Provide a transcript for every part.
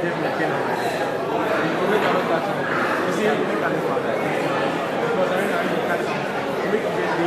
just maintain our lifestyle. We always cannot touch on it. You see, we make an effort. Because every time you catch something, you make it very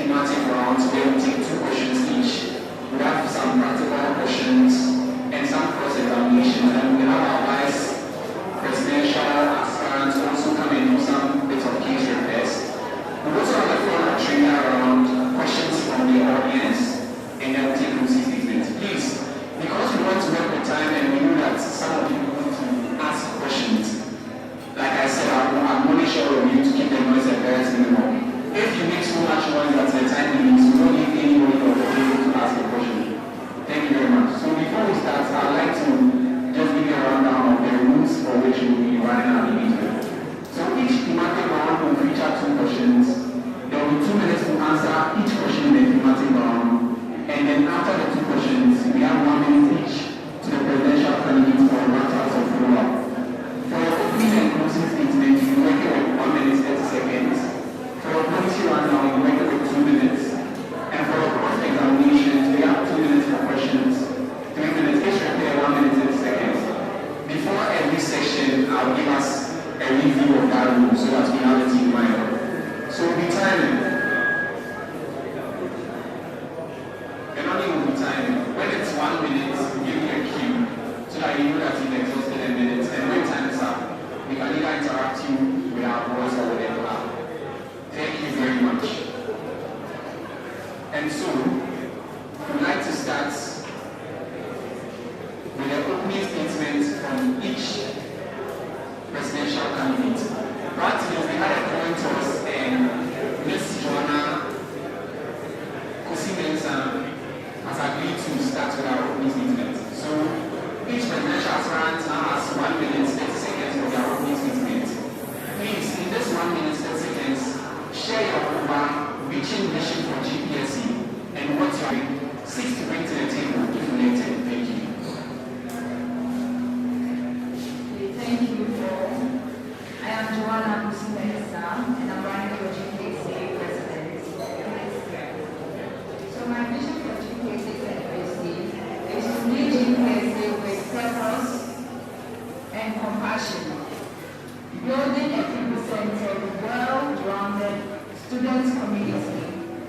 thematic rounds where we take two questions each. We have some practical questions and some cross so that we have it in mind. So we'll be timing. And only will be timing. When it's 1 minute, give me a cue so that you know that you've exhausted a minute. And when time is up, we can either interact you with our voice or whatever. Thank you very much. And so, we'd like to start with an opening statement from each presidential candidate. Practically, we had a coin toss and Ms. Joanna Kosi-Mensah has agreed to start with our opening statement. So, each presidential aspirant now has 1 minute 30 seconds for their opening statement. Please, in this 1 minute 30 seconds, share your overreaching vision for Gpsa and what you seek to bring to the table if elected. Thank you. Thank you all. I am Joanna Kosi-Mensah and I'm running for Gpsa president. So my vision for Gpsa presidency is to lead Gpsa with purpose and compassion, building a people-centered, well-rounded student community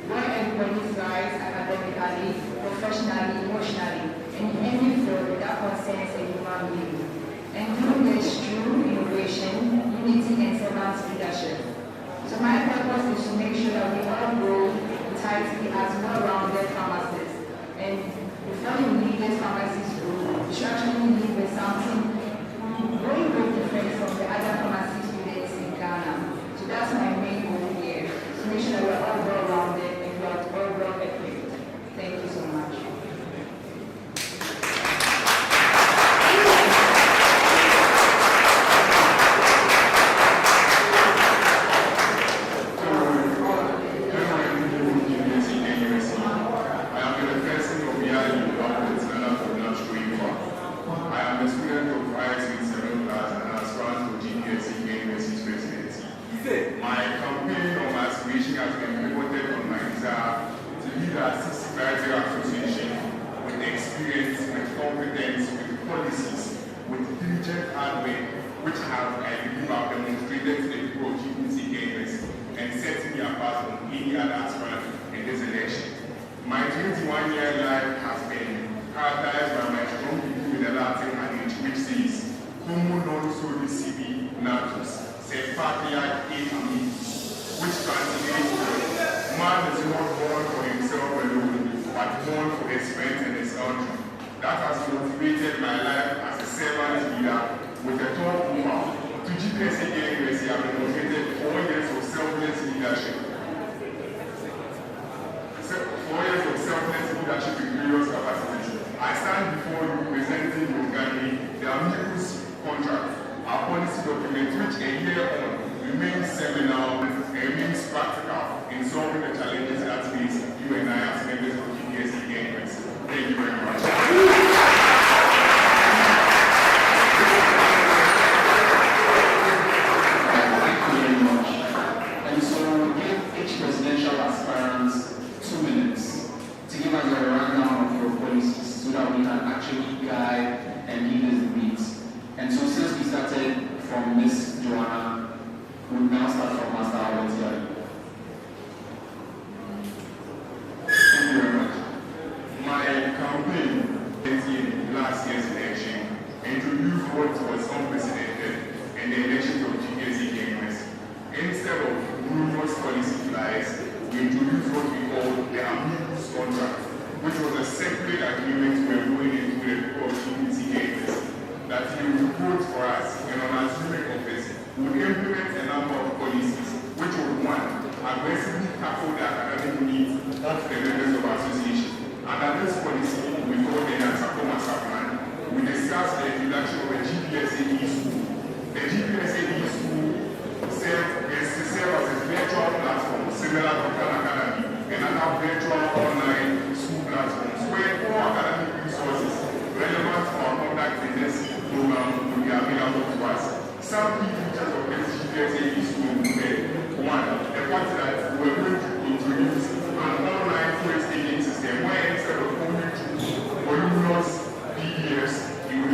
where everybody thrives academically, professionally, emotionally, and in any field that concerns a human being. And doing this through innovation, unity, and servant leadership. So my purpose is to make sure that we all grow tightly as well-rounded pharmacists. And before you leave this pharmacist group, you should actually leave with something very, very different from the other pharmacy students in Ghana. So that's my main goal here, to make sure that we're all well-rounded and we are all well-equipped. Thank you so much.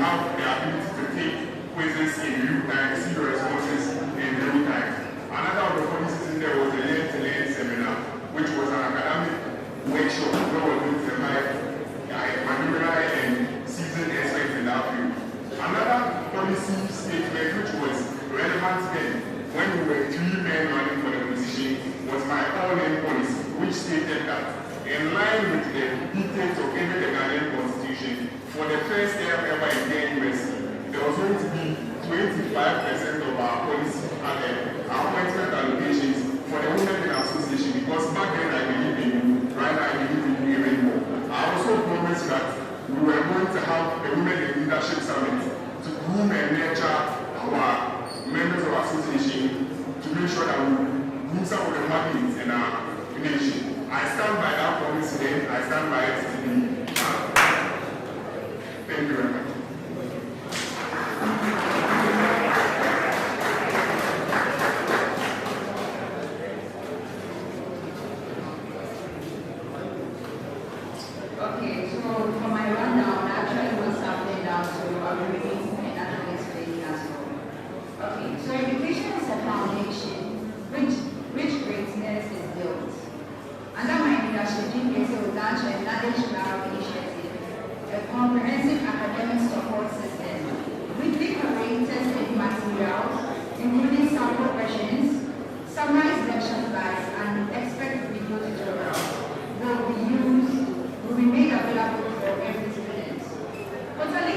have the ability to take quizzes in real time, see your responses in real time. Another of the policies in there was a learn-to-learn seminar, which was an academic workshop where we're going to invite manual and seasoned experts in that field. Another policy statement which was relevant then, when we were 3 men running for the position, was my all-in policy, which stated that in line with the dictates of even the Ghanaian constitution, for the first time ever in the US, there was going to be 25% of our policy and our appointment allocations for the women in association, because back then I believe in you, right now I believe in you even more. I also promised that we were going to have a women in leadership summit to groom and nurture our members of our association to make sure that we groom some of the magnates in our nation. I stand by that promise today. I stand by it today. Thank you very much. Okay, so for my rundown, I actually was something down to agreeing and actually explaining as well. Okay, so education is a foundation which greatness is built. Under my leadership, Gpsa will launch a knowledge cloud initiative, a comprehensive academic support system, weekly curated study materials, including sample questions, summarized lecture slides, and expert video tutorials will be made available for every student. Quarterly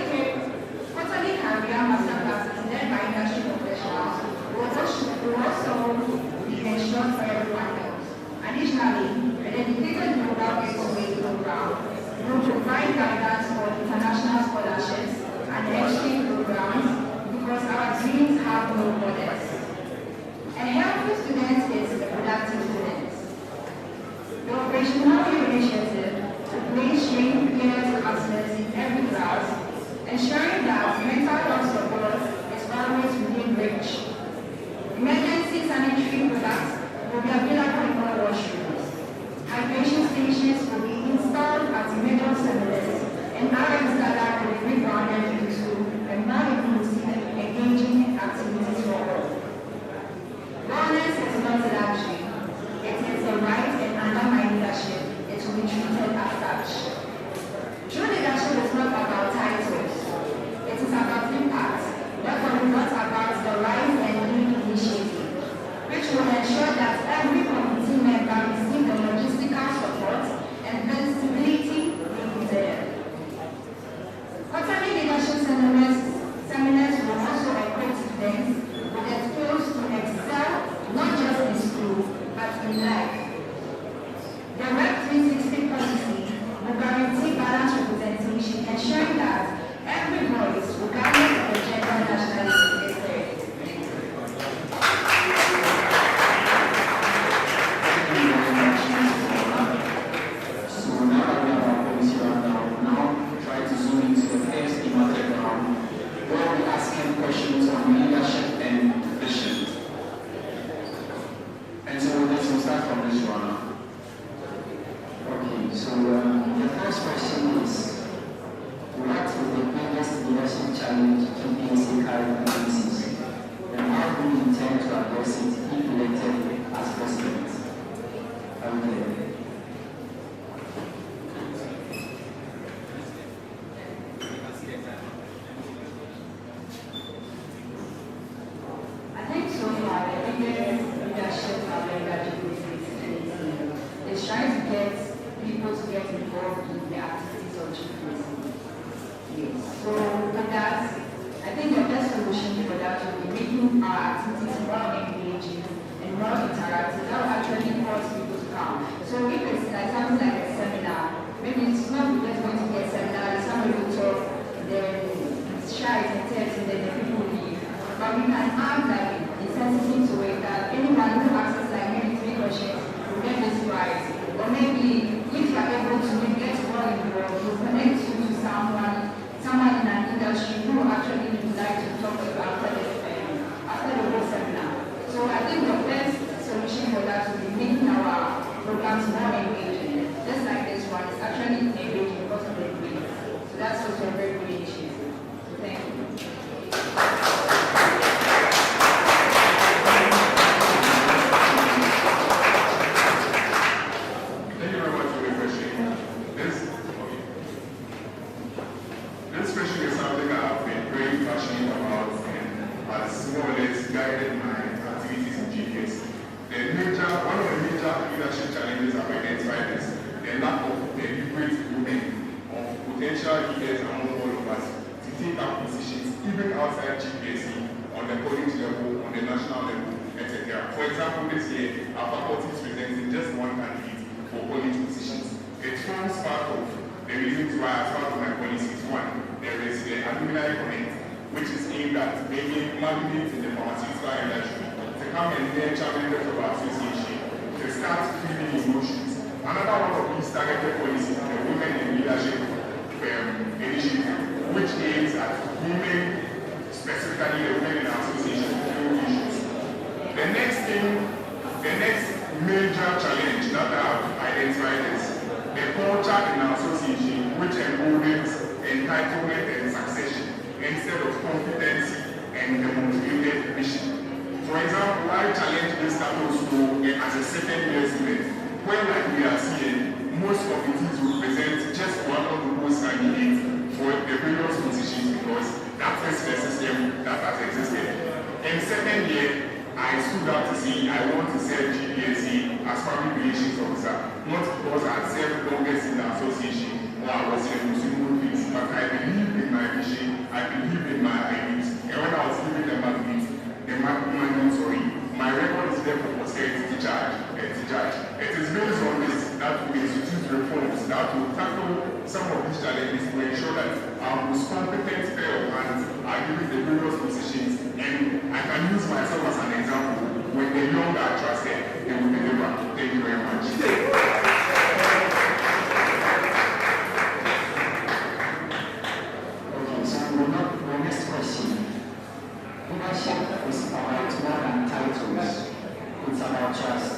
career masterclasses led by industry professionals will also be ensured for everyone else. Additionally, a dedicated global gateway program will provide guidance for international scholarships and exchange programs, because our dreams have no borders. A healthy student is a productive student. The operational initiative to place trained peers counselors in every class, ensuring that mental health support is always within reach. Emergency sanitary products will be available in all washrooms. Hydration stations will be installed at major seminars, and RMs that will be rebranded into a more inclusive, engaging activities for all. Wellness is not a luxury. It is a right, and under my leadership, it will be treated as such. True leadership is not about titles. It is about impact. Therefore, not about the rise and lead initiative, which will ensure that every committee member receives the logistical support and visibility they deserve. Quarterly leadership seminars will also equip students with the skills to excel not just in school, but in life. The Rep 360 policy will guarantee balanced representation, ensuring that every voice, regardless of the gender and nationality, is heard. So now that we have our policy rundown, now try to zoom into the first thematic round, where we're asking questions on leadership and vision. And so let's start from this one. Okay, so the first question is, what is the biggest leadership challenge Gpsa currently faces, and how do you intend to address it if elected as president? Okay. I think so far the biggest leadership challenge that Gpsa is trying to get people to get involved in the activities of Gpsa. Yes. So with that, I think the best solution for that would be making our activities more engaging and more interactive. That will actually cause people to come. So if it's like something like a seminar, maybe it's not just going to be a seminar, somebody will talk, then it's shy and text, and then the people will leave. But we can add like intensity to it, that anyone who asks like maybe 3 questions will get this right. Or maybe if you are able to get more involved, you connect you to someone in an industry who actually would like to talk to you after the whole seminar. So I think the best solution for that would be making our programs more engaging. Just like this one, it's actually engaging because of the grades. So that's also a very good initiative. So thank you. even outside Gpsa, on the college level, on the national level, etc. For example, this year, our faculty is presenting just one candidate for college positions. It forms part of the reasons why, as part of my policies, one, there is the alumni connect, which is aimed at making magnates in the pharmaceutical industry to come and hear challenges of our association, to start feeling emotions. Another one of these targeted policies is the Women in Leadership initiative, which aims at women, specifically the women in our association, to do issues. The next major challenge that I have identified is the culture in our association, which emboldens entitlement and succession instead of competency and demonstrated vision. For example, I challenge this status quo as a second-year student, when, like we are seeing, most committees will present just one of the most candidates for the various positions because that is the system that has existed. In second year, I stood up to say I want to serve Gpsa as public relations officer, not because I had served longest in the association or I was in a Muslim place, but I believe in my vision, I believe in my ideas, and when I was given the mandate, my record is there for posterity to judge. It is based on this that we institute reforms that will tackle some of these challenges to ensure that our most competent pair of hands are given the various positions, and I can use myself as an example. When the young are trusted, they will deliver. Thank you very much. Okay, so the next question. Leadership is about more than titles. It's about trust.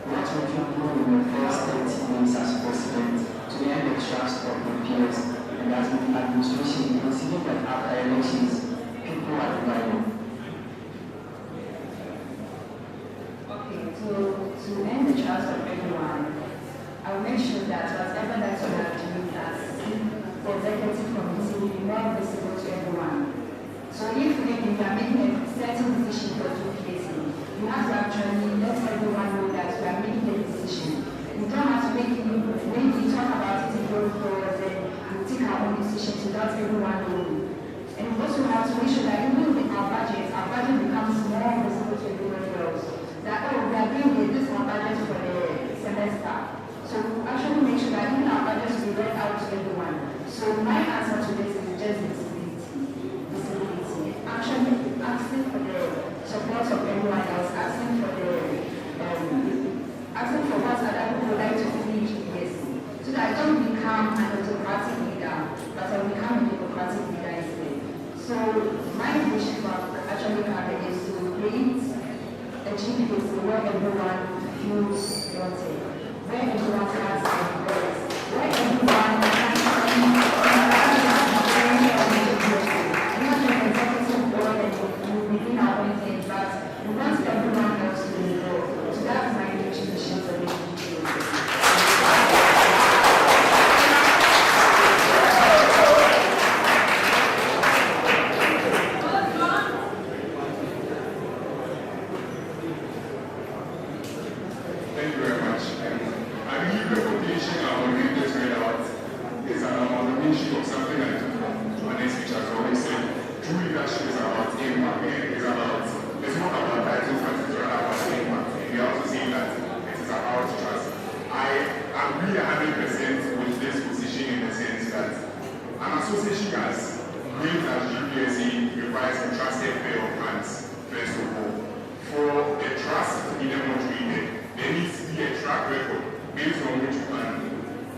What would you do in the first 30 days as president to earn the trust of your peers and as the administration, considering that after elections, people are divided? Okay, to earn the trust of everyone, I will make sure that whatever that we are doing as the executive committee will be more visible to everyone. So if we are making a certain decision for Gpsa, you have to actually let everyone know that we are making a decision. We don't have to make it, when we talk about it in going forward, then we take our own decisions without everyone knowing. And we also have to make sure that even with our budget becomes more visible to everybody else. That, oh, we are doing this our budget for the semester. So we actually make sure that even our budget will be read out to everyone. So my answer to this is just visibility. Actually asking for the support of everyone else, asking for what other people would like to see in Gpsa, so that I don't become an autocratic leader, but I become a democratic leader instead. So my vision for actually having is to create a Gpsa where everyone feels wanted, where everyone has a voice, where everyone can within our own things, but we want everyone else to be involved. So that's my mission for the Thank you very much. I believe the quotation I will read this read out is an amalgamation of something I took from an speech has always said. True leadership is about impact. It's not about titles, but it's rather about impact. And we are also saying that it is about trust. I agree 100% with this position in the sense that an association as great as Gpsa requires a trusted pair of hands, first of all. For the trust to be demonstrated, there needs to be a track record based on which you can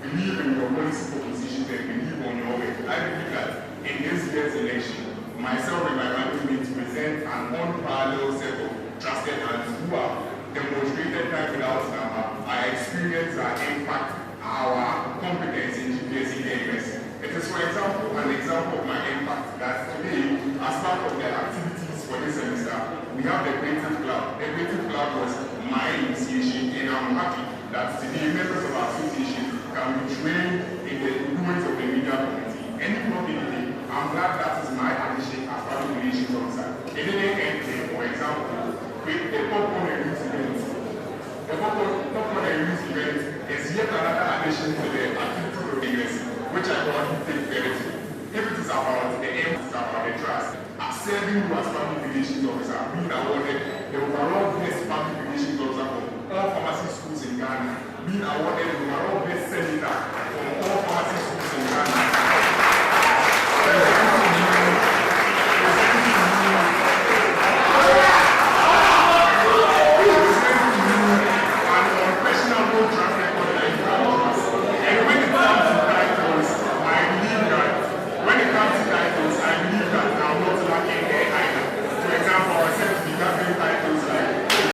believe in your policy propositions and believe on your work. I believe that in this year's election, myself and my management present an unparalleled set of trusted hands who have demonstrated time without number, our experience, our impact, our competence in Gpsa areas. It is, for example, an example of my impact that today, as part of the activities for this semester, we have the Creative Club. The Creative Club was my initiation, and I'm happy that today members of our association can be trained in the doings of the media community. And if not today, I'm glad that is my addition as public relations officer. It didn't end there. For example, with the popcorn and youth event. The popcorn and youth event is yet another addition to the activities of the years, which I want to take credit to. If it is about the aim, it's about the trust. serving you as public relations officer, being awarded the overall best public relations officer from all pharmacy schools in Ghana, being awarded the overall best selling